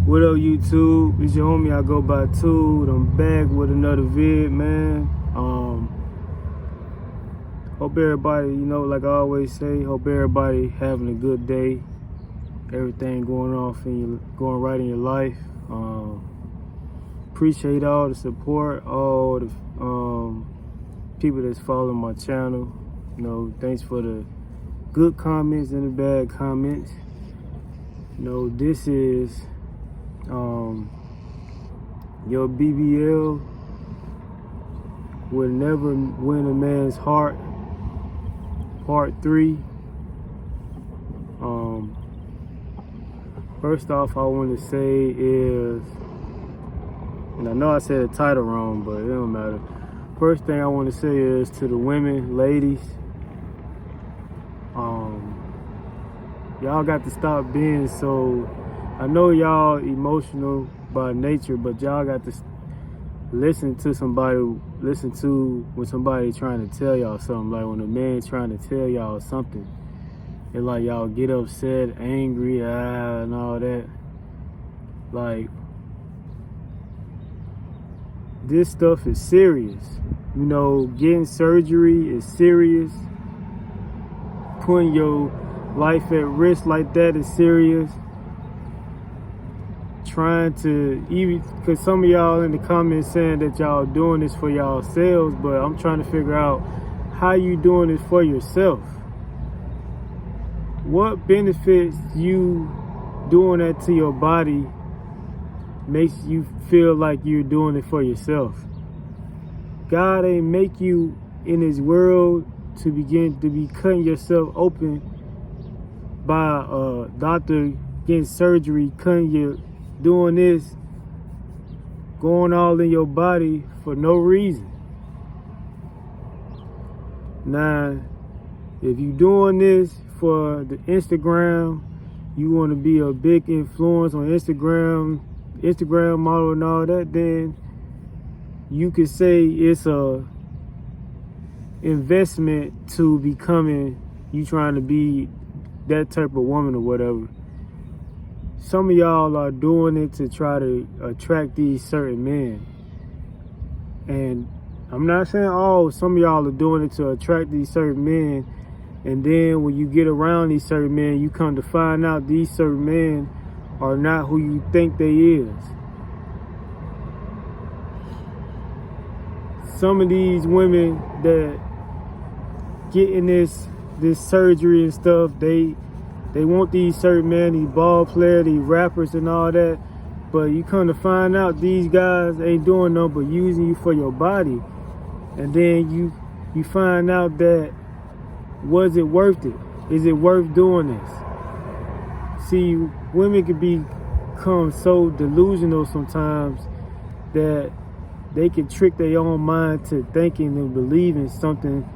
What up, YouTube? It's your homie, I go by Tood. I'm back with another vid, man. Hope everybody, like I always say, hope everybody having a good day. Everything going right in your life. Appreciate all the support, all the people that's following my channel. Thanks for the good comments and the bad comments. This is your BBL will never win a man's heart, part 3. First off, I want to say is, and I know I said the title wrong, but it don't matter. First thing I want to say is to the women, ladies, y'all got to stop being so, I know y'all emotional by nature, but y'all got to listen to when somebody trying to tell y'all something. Like when a man's trying to tell y'all something, and like y'all get upset, angry, and all that. Like, this stuff is serious. Getting surgery is serious. Putting your life at risk like that is serious. Trying to, even because some of y'all in the comments saying that y'all doing this for y'all selves, but I'm trying to figure out how you doing it for yourself. What benefits you doing that to your body makes you feel like you're doing it for yourself? God ain't make you in his world to be cutting yourself open by a doctor, getting surgery, doing this, going all in your body for no reason. Now, if you doing this for the Instagram, you want to be a big influence on Instagram model and all that, then you could say it's a investment to becoming, you trying to be that type of woman or whatever. Some of y'all are doing it to try to attract these certain men. And I'm not saying some of y'all are doing it to attract these certain men. And then when you get around these certain men, you come to find out these certain men are not who you think they is. Some of these women that getting this surgery and stuff, they want these certain men, these ball players, these rappers and all that. But you come to find out these guys ain't doing nothing but using you for your body. And then you find out that, was it worth it? Is it worth doing this? See, women can become so delusional sometimes that they can trick their own mind to thinking and believing something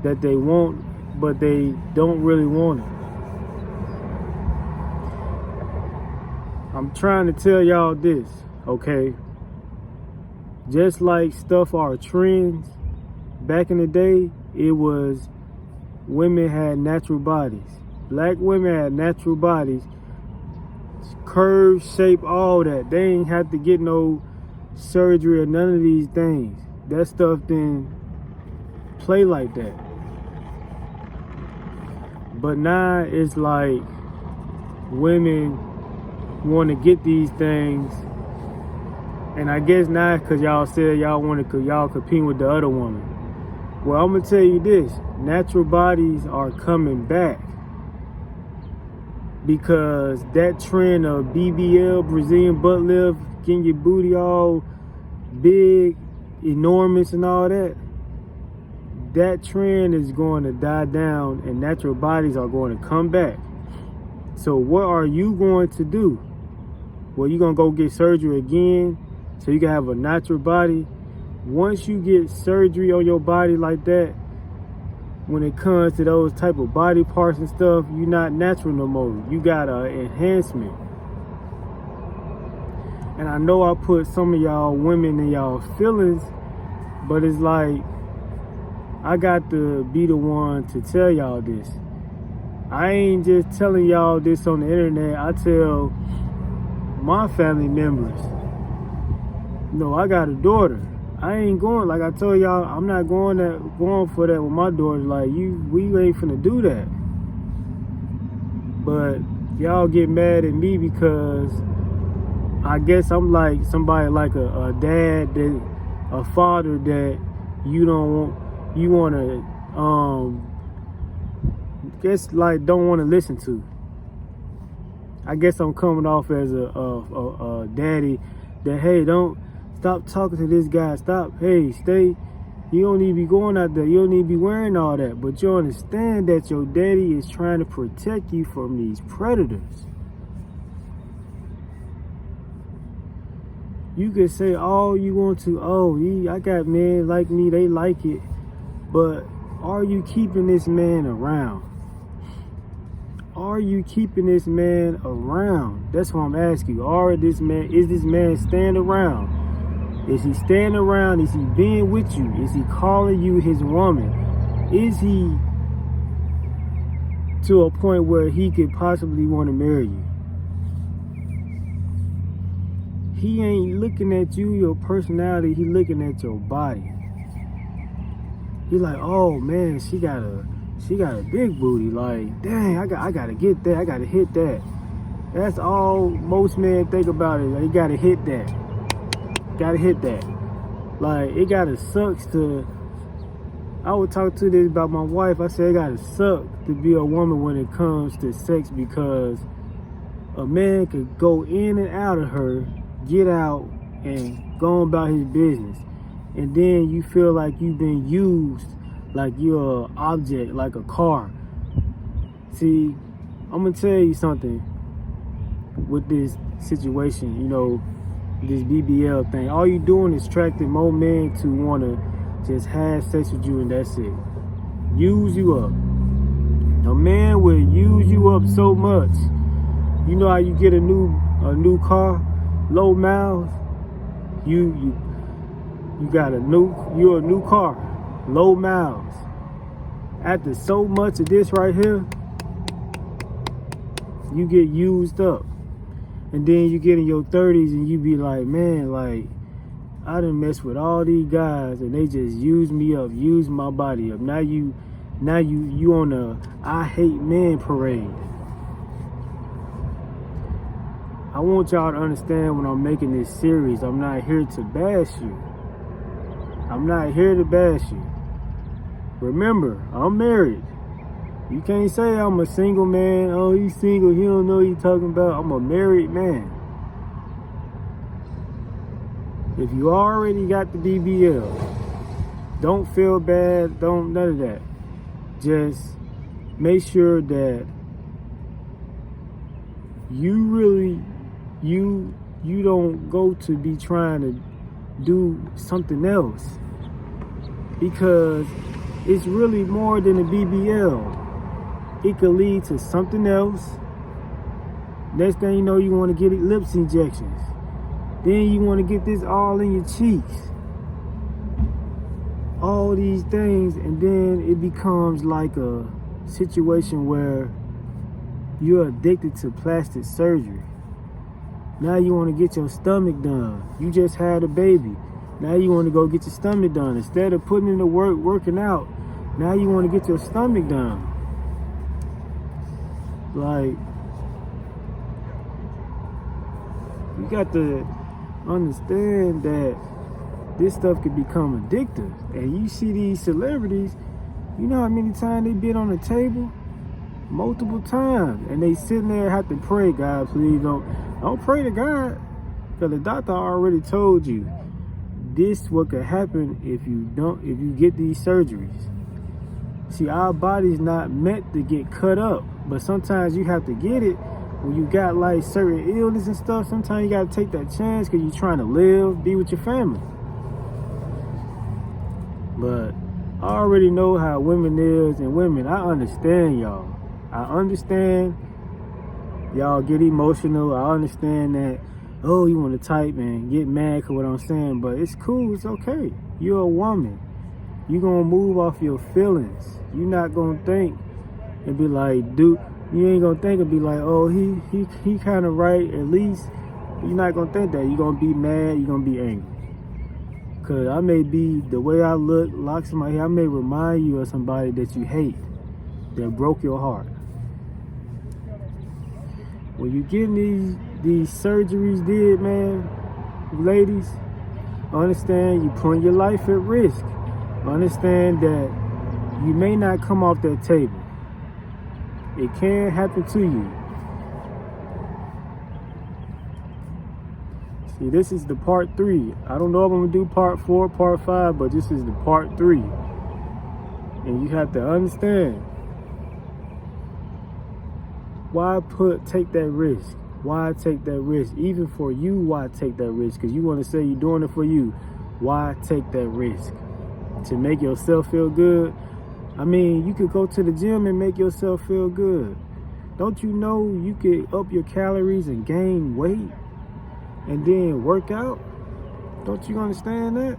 that they want, but they don't really want it. I'm trying to tell y'all this, okay? Just like stuff are trends, back in the day, it was women had natural bodies. Black women had natural bodies, curve, shape, all that. They ain't have to get no surgery or none of these things. That stuff didn't play like that. But now it's like women want to get these things, and I guess now because y'all said y'all want to, because y'all compete with the other woman. Well, I'm gonna tell you this: natural bodies are coming back, because that trend of BBL, Brazilian butt lift, getting your booty all big, enormous, and all that, that trend is going to die down, and natural bodies are going to come back. So what are you going to do? Well, you're going to go get surgery again so you can have a natural body. Once you get surgery on your body like that, when it comes to those type of body parts and stuff, you're not natural no more. You got an enhancement. And I know I put some of y'all women in y'all feelings, but it's like, I got to be the one to tell y'all this. I ain't just telling y'all this on the internet. I tell my family members. No, I got a daughter. I ain't going, like I told y'all, I'm not going for that with my daughter. Like, we ain't finna do that. But y'all get mad at me because I guess I'm like somebody like a dad, a father that you want to guess like don't want to listen to. I guess I'm coming off as a daddy that, hey, don't stop talking to this guy. Stop. Hey, stay. You don't need to be going out there. You don't need to be wearing all that. But you understand that your daddy is trying to protect you from these predators. You can say all you want to. Oh, I got men like me. They like it. But are you keeping this man around? Are you keeping this man around? That's what I'm asking you. Is this man staying around? Is he staying around? Is he being with you? Is he calling you his woman? Is he to a point where he could possibly want to marry you? He ain't looking at you, your personality. He looking at your body. He like, oh man, she got a big booty. Like, dang, I gotta get that. I gotta hit that. That's all most men think about it. Like, you gotta hit that. Gotta hit that. Like, it gotta sucks to. I would talk to this about my wife. I said it gotta suck to be a woman when it comes to sex, because a man could go in and out of her, get out, and go about his business. And then you feel like you've been used, like you're an object, like a car. See, I'm gonna tell you something with this situation, this BBL thing. All you doing is attracting more men to wanna just have sex with you, and that's it. Use you up. A man will use you up so much. You know how you get a new car, low miles? You're a new car, low miles. After so much of this right here, you get used up. And then you get in your 30s and you be like, man, like, I done messed with all these guys and they just used me up, used my body up. Now you on a I hate men parade. I want y'all to understand when I'm making this series, I'm not here to bash you. I'm not here to bash you. Remember, I'm married. You can't say I'm a single man. Oh, he's single. He don't know what he's talking about. I'm a married man. If you already got the BBL, don't feel bad. None of that. Just make sure that you don't go to be trying to do something else, because it's really more than a BBL. It could lead to something else. Next thing you know, you want to get lips injections. Then you want to get this all in your cheeks. All these things, and then it becomes like a situation where you're addicted to plastic surgery. Now you want to get your stomach done. You just had a baby. Now you want to go get your stomach done. Instead of putting in the work, working out, now you want to get your stomach done. Like, you got to understand that this stuff could become addictive. And you see these celebrities, you know how many times they been on the table? Multiple times. And they sitting there have to pray, God, please don't pray to God. Because the doctor already told you this what could happen if you get these surgeries. See, our body's not meant to get cut up, but sometimes you have to get it when you got like certain illness and stuff. Sometimes you got to take that chance because you're trying to live, be with your family. But I already know how women is, and women, I understand y'all. I understand y'all get emotional. I understand that, oh, you want to type and get mad because what I'm saying, but it's cool, it's okay. You're a woman. You're going to move off your feelings. You're not going to think and be like, dude, you ain't going to think and be like, oh, he kind of right. At least You're not gonna think that. You're gonna be mad, you're gonna be angry. Cause I may be, the way I look, locks in my hair, I may remind you of somebody that you hate, that broke your heart. When you getting these surgeries did, man, ladies, understand you putting your life at risk. Understand that you may not come off that table. It can happen to you. See, this is the part 3. I don't know if I'm gonna do part 4, part 5, but this is the part 3. And you have to understand, why take that risk? Why take that risk? Even for you, why take that risk? Because you want to say you're doing it for you. Why take that risk? To make yourself feel good? I mean, you could go to the gym and make yourself feel good. Don't you know you could up your calories and gain weight and then work out? Don't you understand that?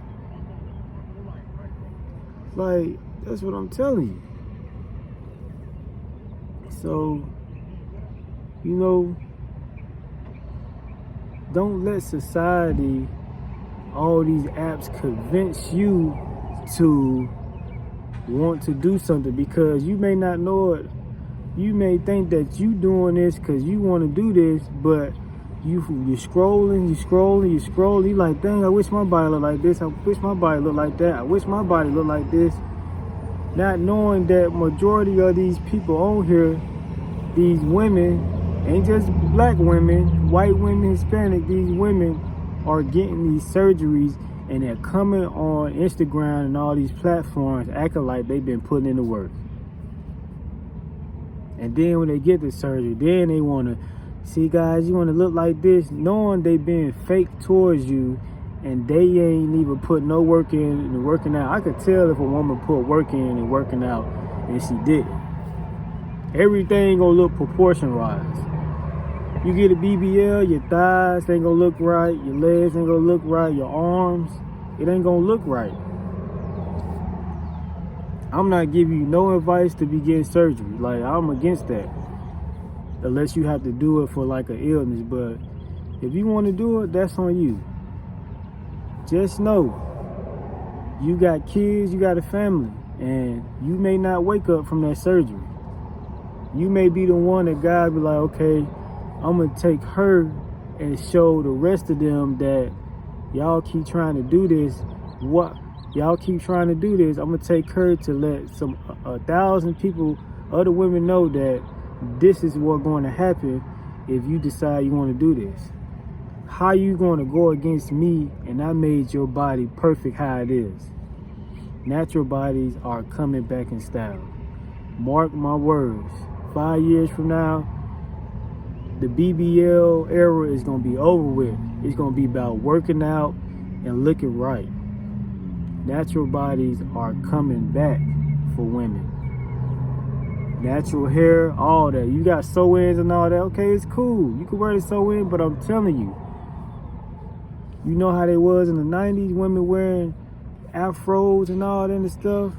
Like, that's what I'm telling you. So, you know, don't let society, all these apps convince you to want to do something, because you may not know it. You may think that you doing this because you want to do this, but you're scrolling. You like, dang, I wish my body looked like this. I wish my body looked like that. I wish my body looked like this. Not knowing that majority of these people on here, these women, ain't just black women, white women, Hispanic, these women are getting these surgeries, and they're coming on Instagram and all these platforms acting like they've been putting in the work. And then when they get the surgery, then they want to, see guys, you want to look like this, knowing they being fake towards you, and they ain't even put no work in and working out. I could tell if a woman put work in and working out and she didn't. Everything gonna look proportion-wise. You get a BBL, your thighs ain't gonna look right, your legs ain't gonna look right, your arms, it ain't gonna look right. I'm not giving you no advice to be getting surgery. Like, I'm against that. Unless you have to do it for like an illness. But if you want to do it, that's on you. Just know, you got kids, you got a family, and you may not wake up from that surgery. You may be the one that God be like, okay, I'm going to take her and show the rest of them that y'all keep trying to do this. Y'all keep trying to do this. I'm going to take her to let 1,000 people, other women, know that this is what's going to happen if you decide you want to do this. How you going to go against me, and I made your body perfect how it is? Natural bodies are coming back in style. Mark my words. 5 years from now, the BBL era is going to be over with. It's going to be about working out and looking right. Natural bodies are coming back for women. Natural hair, all that. You got sew-ins and all that. Okay, it's cool. You can wear the sew-in, but I'm telling you, you know how they was in the 90s, women wearing afros and all that and stuff?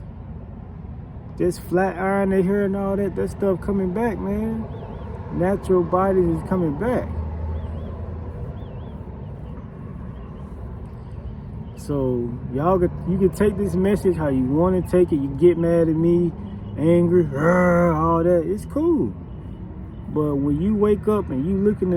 Just flat iron their hair and all that. That stuff coming back, man. Natural bodies is coming back. So y'all, you can take this message how you want to take it. You get mad at me, angry, all that. It's cool. But when you wake up and you look in the